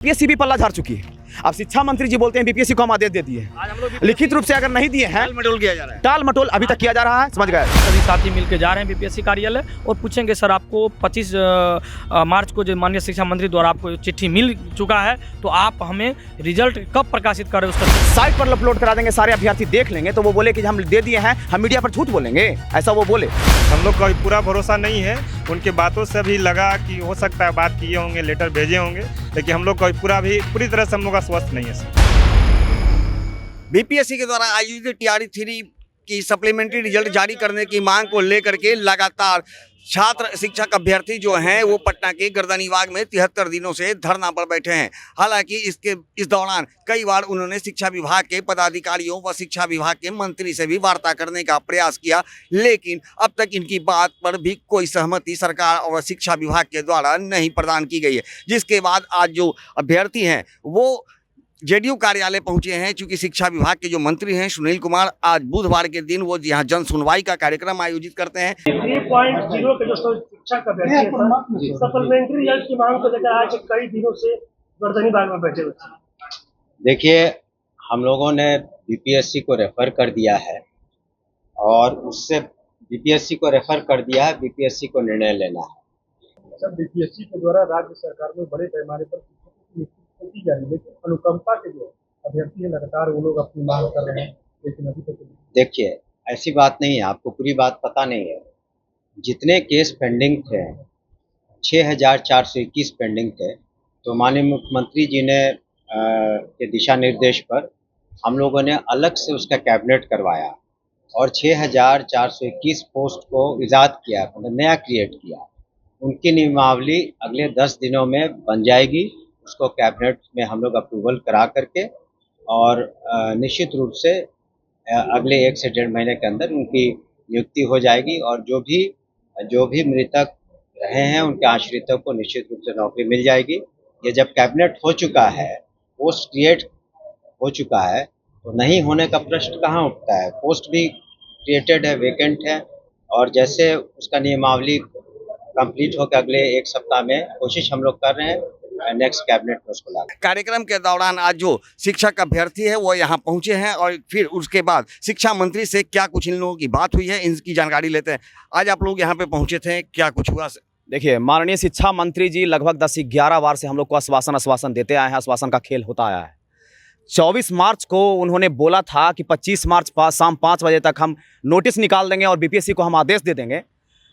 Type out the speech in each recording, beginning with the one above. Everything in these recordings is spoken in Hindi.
बीपीएससी भी पल्ला झाड़ चुकी है। अब शिक्षा मंत्री जी बोलते हैं बीपीएससी को हम आदेश दे दिए हैं, लिखित रूप से अगर नहीं दिए हैं, टाल मटोल किया जा रहा है। टाल मटोल अभी तक किया जा रहा है। समझ गए? सभी साथी मिलकर जा रहे हैं बीपीएससी कार्यालय और पूछेंगे सर आपको 25 मार्च को जो माननीय शिक्षा मंत्री द्वारा आपको चिट्ठी मिल चुका है, तो आप हमें रिजल्ट कब प्रकाशित करें उसका साइट पर अपलोड करा देंगे, सारे अभ्यर्थी देख लेंगे। तो वो बोले कि हम दे दिए हैं, हम मीडिया पर झूठ बोलेंगे, ऐसा वो बोले। हम लोग का पूरा भरोसा नहीं है, उनके बातों से भी लगा कि हो सकता है बात किए होंगे, लेटर भेजे होंगे, लेकिन हम लोग का पूरी तरह से हम लोग का स्वस्थ नहीं है सर। बीपीएससी के द्वारा आयोजित टीआरई 3 की सप्लीमेंट्री रिजल्ट जारी करने की मांग को लेकर के लगातार छात्र शिक्षक अभ्यर्थी जो हैं वो पटना के गर्दनीबाग में 73 दिनों से धरना पर बैठे हैं। हालांकि इस दौरान कई बार उन्होंने शिक्षा विभाग के पदाधिकारियों व शिक्षा विभाग के मंत्री से भी वार्ता करने का प्रयास किया, लेकिन अब तक इनकी बात पर भी कोई सहमति सरकार और शिक्षा विभाग के द्वारा नहीं प्रदान की गई है। जिसके बाद आज जो अभ्यर्थी हैं वो जेडीयू कार्यालय पहुंचे हैं, क्योंकि शिक्षा विभाग के जो मंत्री हैं सुनील कुमार आज बुधवार के दिन वो यहाँ जन सुनवाई का कार्यक्रम आयोजित करते हैं। 3.0 के जो शिक्षा का सप्लीमेंट्री रिजल्ट की मांग को लेकर आज कई दिनों से गर्दनीबाग में बैठे हुए। देखिए, हम लोगों ने बीपीएससी को रेफर कर दिया है और उससे बीपीएससी को रेफर कर दिया है, बीपीएससी को निर्णय लेना है। सर, बीपीएससी के द्वारा राज्य सरकार में बड़े पैमाने पर की जा रही है, लेकिन अनुकंपा के जो अभ्यर्थी है लगातार वो लोग अपनी मांग कर रहे हैं, लेकिन अभी तक देखिए, ऐसी बात नहीं है, आपको पूरी बात पता नहीं है। जितने केस पेंडिंग थे 6421 पेंडिंग थे, तो माननीय मुख्यमंत्री जी ने के दिशा निर्देश पर हम लोगों ने अलग से उसका कैबिनेट करवाया और 6421 पोस्ट को इजाद किया, मतलब नया क्रिएट किया। उनकी नियमावली अगले 10 दिनों में बन जाएगी। उसको कैबिनेट में हम लोग अप्रूवल करा करके और निश्चित रूप से अगले 1 से 1.5 महीने के अंदर उनकी नियुक्ति हो जाएगी और जो भी मृतक रहे हैं उनके आश्रितों को निश्चित रूप से नौकरी मिल जाएगी। ये जब कैबिनेट हो चुका है, पोस्ट क्रिएट हो चुका है, तो नहीं होने का प्रश्न कहाँ उठता है। पोस्ट भी क्रिएटेड है, वेकेंट है, और जैसे उसका नियमावली कंप्लीट होकर अगले 1 सप्ताह में कोशिश हम लोग कर रहे हैं नेक्स्ट कैबिनेट में उसको लाना। कार्यक्रम के दौरान आज जो शिक्षक अभ्यर्थी है वो यहाँ पहुंचे हैं और फिर उसके बाद शिक्षा मंत्री से क्या कुछ इन लोगों की बात हुई है, इनकी जानकारी लेते हैं। आज आप लोग यहाँ पे पहुंचे थे, क्या कुछ हुआ? देखिए, माननीय शिक्षा मंत्री जी लगभग 10-11 बार से हम लोग को आश्वासन देते आए हैं, आश्वासन का खेल होता आया है। 24 मार्च को उन्होंने बोला था कि 25 मार्च शाम 5 बजे तक हम नोटिस निकाल देंगे और बीपीएससी को हम आदेश दे देंगे।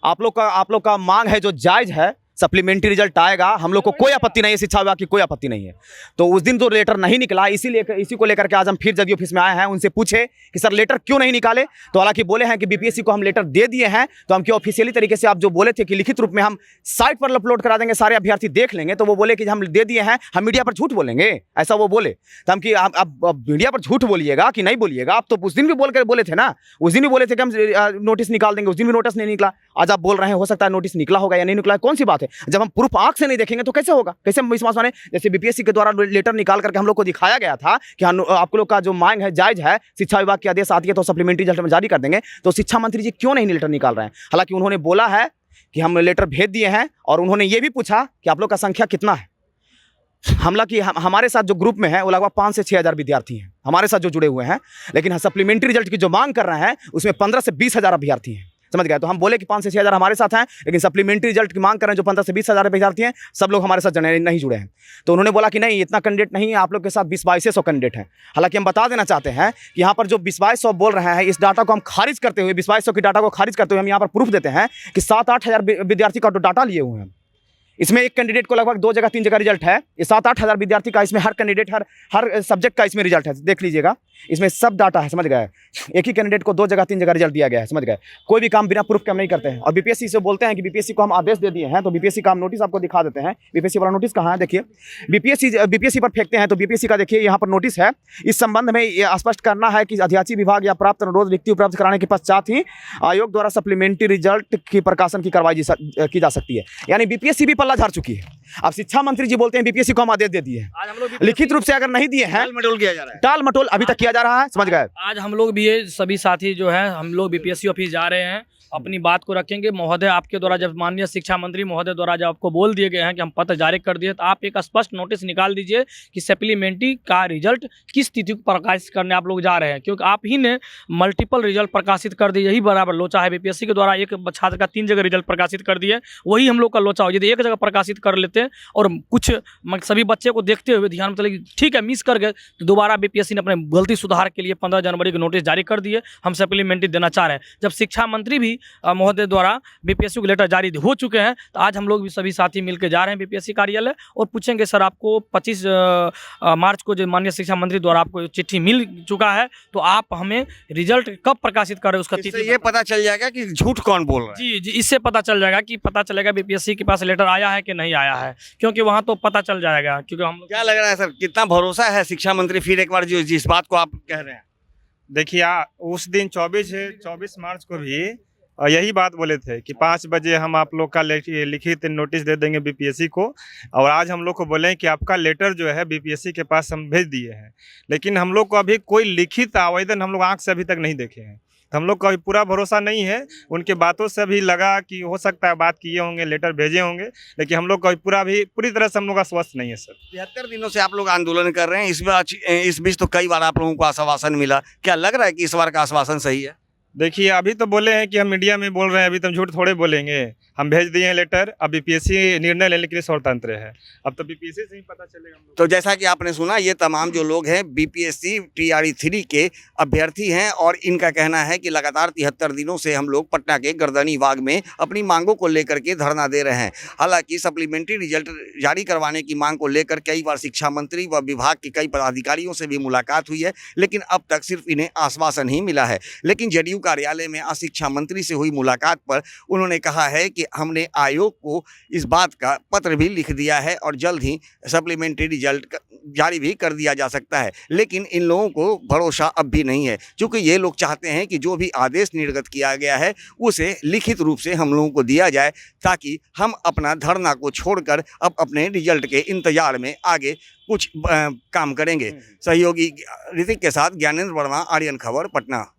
आप लोग का मांग है जो जायज़ है, सप्लीमेंट्री रिजल्ट आएगा, हम लोग को कोई आपत्ति नहीं है, शिक्षा विभाग की कोई आपत्ति नहीं है। तो उस दिन तो लेटर नहीं निकला, इसी को लेकर के आज हम फिर जदयू ऑफिस में आए हैं। उनसे पूछे कि सर लेटर क्यों नहीं निकाले, तो हालांकि बोले हैं कि बीपीएससी को हम लेटर दे दिए हैं, तो हम क्यों ऑफिशियली तरीके से आप जो बोले थे कि लिखित रूप में हम साइट पर अपलोड करा देंगे, सारे अभ्यर्थी देख लेंगे। तो वो बोले कि हम दे दिए हैं, हम मीडिया पर झूठ बोलेंगे, ऐसा वो बोले। तो हम कि आप मीडिया पर झूठ बोलिएगा कि नहीं बोलिएगा? आप तो उस दिन भी बोले थे ना, उस दिन भी बोले थे कि हम नोटिस निकाल देंगे, उस दिन भी नोटिस नहीं निकला। आज आप बोल रहे हैं हो सकता है नोटिस निकला होगा या नहीं निकला, कौन सी बात है? जब हम प्रूफ आंख से नहीं देखेंगे तो कैसे होगा, कैसे हम विश्वास माने? जैसे बीपीएससी के द्वारा लेटर निकाल करके हम लोग को दिखाया गया था कि आप लोग का जो मांग है जायज है, शिक्षा विभाग की आदेश आती है तो सप्लीमेंट्री रिजल्ट में जारी कर देंगे। तो शिक्षा मंत्री जी क्यों नहीं लेटर निकाल रहे हैं? हालांकि उन्होंने बोला है कि हम लेटर भेज दिए हैं और उन्होंने ये भी पूछा कि आप लोग का संख्या कितना है। हमारे साथ जो ग्रुप में है वो लगभग 5 से 6 हज़ार विद्यार्थी हैं हमारे साथ जो जुड़े हुए हैं, लेकिन सप्लीमेंट्री रिजल्ट की जो मांग कर रहे हैं उसमें 15 से 20 हज़ार अभ्यर्थी हैं। समझ गए? तो हम बोले कि 5 से 6 हज़ार हमारे साथ हैं, लेकिन सप्लीमेंट्री रिजल्ट की मांग कर रहे हैं जो 15 से 20 हज़ार विद्यार्थी हैं, सब लोग हमारे साथ नहीं जुड़े हैं। तो उन्होंने बोला कि नहीं, इतना कैंडिडेट नहीं है, आप लोग के साथ 20-2200 कैंडिडेट हैं। हालांकि हम बता देना चाहते हैं कि यहाँ पर जो 20-2200 बोल रहे हैं, इस डाटा को हम खारिज करते हुए 20-2200 की डाटा को खारिज करते हुए हम यहाँ पर प्रूफ देते हैं कि 7-8 हज़ार विद्यार्थी का डाटा लिए हुए हैं। इसमें एक कैंडिडेट को लगभग 2 जगह 3 जगह रिजल्ट है। ये 7-8 हज़ार विद्यार्थी का इसमें हर कैंडिडेट हर सब्जेक्ट का इसमें रिजल्ट है, देख लीजिएगा, इसमें सब डाटा है। समझ गए? एक ही कैंडिडेट को 2 जगह 3 जगह रिजल्ट दिया गया है। समझ गए? कोई भी काम बिना प्रूफ के हम नहीं करते हैं। और बीपीएससी से बोलते हैं कि बीपीएससी को हम आदेश दे दिए हैं, तो बीपीएससी का हम नोटिस आपको दिखा देते हैं। बीपीएससी वाला नोटिस कहाँ है? देखिए, बीपीएससी पर फेंकते हैं तो बीपीएससी का देखिए यहाँ पर नोटिस है। इस संबंध में ये स्पष्ट करना है कि अधियाची विभाग या प्राप्त अनुरोध रिक्ति उपलब्ध कराने के पश्चात ही आयोग द्वारा सप्लीमेंट्री रिजल्ट की प्रकाशन की कार्रवाई की जा सकती है। यानी बीपीएससी भी पल्ला झाड़ चुकी है। अब शिक्षा मंत्री जी बोलते हैं बीपीएससी को हम आदेश दे दिए हैं, लिखित रूप से अगर नहीं दिए हैं, टाल मटोल किया जा रहा है। टाल मटोल अभी तक किया जा रहा है। समझ गए? आज हम लोग भी ये सभी साथी जो हैं, हम लोग बीपीएससी ऑफिस जा रहे हैं अपनी बात को रखेंगे। महोदय, आपके द्वारा जब माननीय शिक्षा मंत्री महोदय द्वारा जब आपको बोल दिए गए हैं कि हम पत्र जारी कर दिए, तो आप एक स्पष्ट नोटिस निकाल दीजिए कि सप्लीमेंट्री का रिजल्ट किस तिथि को प्रकाशित करने आप लोग जा रहे हैं, क्योंकि आप ही ने मल्टीपल रिजल्ट प्रकाशित कर दिए। यही बराबर लोचा है बीपीएससी के द्वारा। एक छात्र का 3 जगह रिजल्ट प्रकाशित कर दिए, वही हम लोग का लोचा हो। यदि एक जगह प्रकाशित कर लेते हैं और कुछ सभी बच्चे को देखते हुए ध्यान में चले ठीक है मिस कर गए, तो दोबारा बीपीएससी ने अपने गलती सुधार के लिए 15 जनवरी को नोटिस जारी कर दिए, हम सप्लीमेंट्री देना चाह रहे हैं। जब शिक्षा मंत्री भी महोदय द्वारा बीपीएससी को लेटर जारी हो चुके हैं, तो आज हम लोग भी सभी साथी मिलकर जा रहे हैं बीपीएससी कार्यालय और पूछेंगे सर आपको 25 मार्च को जो माननीय शिक्षा मंत्री द्वारा आपको चिट्ठी मिल चुका है, तो आप हमें रिजल्ट कब प्रकाशित कर रहे हैं उसका इससे तिथि ये पता चल जाएगा कि झूठ कौन बोल रहा है। जी जी, इससे पता चल जाएगा कि पता चलेगा बीपीएससी के पास लेटर आया है कि नहीं आया है, क्योंकि वहाँ तो पता चल जाएगा। क्योंकि हम क्या लग रहा है सर, कितना भरोसा है शिक्षा मंत्री फिर एक बार जो जिस बात को आप कह रहे हैं? देखिए उस दिन 24 मार्च को भी यही बात बोले थे कि 5 बजे हम आप लोग का लिखित नोटिस दे देंगे बीपीएससी को, और आज हम लोग को बोले कि आपका लेटर जो है बीपीएससी के पास हम भेज दिए हैं, लेकिन हम लोग को अभी कोई लिखित आवेदन हम लोग आंख से अभी तक नहीं देखे हैं। तो हम लोग का अभी पूरा भरोसा नहीं है। उनके बातों से अभी लगा कि हो सकता है बात किए होंगे, लेटर भेजे होंगे, लेकिन हम लोग का पूरी तरह से हम लोग आश्वस्त नहीं है सर। 73 दिनों से आप लोग आंदोलन कर रहे हैं, इस बीच तो कई बार आप लोगों को आश्वासन मिला, क्या लग रहा है कि इस बार का आश्वासन सही है? देखिए अभी तो बोले हैं कि हम मीडिया में बोल रहे हैं, अभी तो हम झूठ थोड़े बोलेंगे। हम भेज दिए हैं लेटर, अब बीपीएससी निर्णय लेने के लिए स्वतंत्र है। अब तो बीपीएससी से ही पता चलेगा हम लोग। तो जैसा कि आपने सुना, ये तमाम जो लोग हैं बीपीएससी टीआरई 3 के अभ्यर्थी हैं और इनका कहना है कि लगातार 73 दिनों से हम लोग पटना के गर्दनी बाग में अपनी मांगों को लेकर के धरना दे रहे हैं। हालांकि सप्लीमेंट्री रिजल्ट जारी करवाने की मांग को लेकर कई बार शिक्षा मंत्री व विभाग के कई पदाधिकारियों से भी मुलाकात हुई है, लेकिन अब तक सिर्फ इन्हें आश्वासन ही मिला है। लेकिन जदयू कार्यालय में शिक्षा मंत्री से हुई मुलाकात पर उन्होंने कहा है कि हमने आयोग को इस बात का पत्र भी लिख दिया है और जल्द ही सप्लीमेंट्री रिजल्ट जारी भी कर दिया जा सकता है। लेकिन इन लोगों को भरोसा अब भी नहीं है, क्योंकि ये लोग चाहते हैं कि जो भी आदेश निर्गत किया गया है उसे लिखित रूप से हम लोगों को दिया जाए, ताकि हम अपना धरना को छोड़कर अब अपने रिजल्ट के इंतजार में आगे कुछ काम करेंगे। सहयोगी ऋतिक के साथ ज्ञानेंद्र वर्मा, आर्यन खबर, पटना।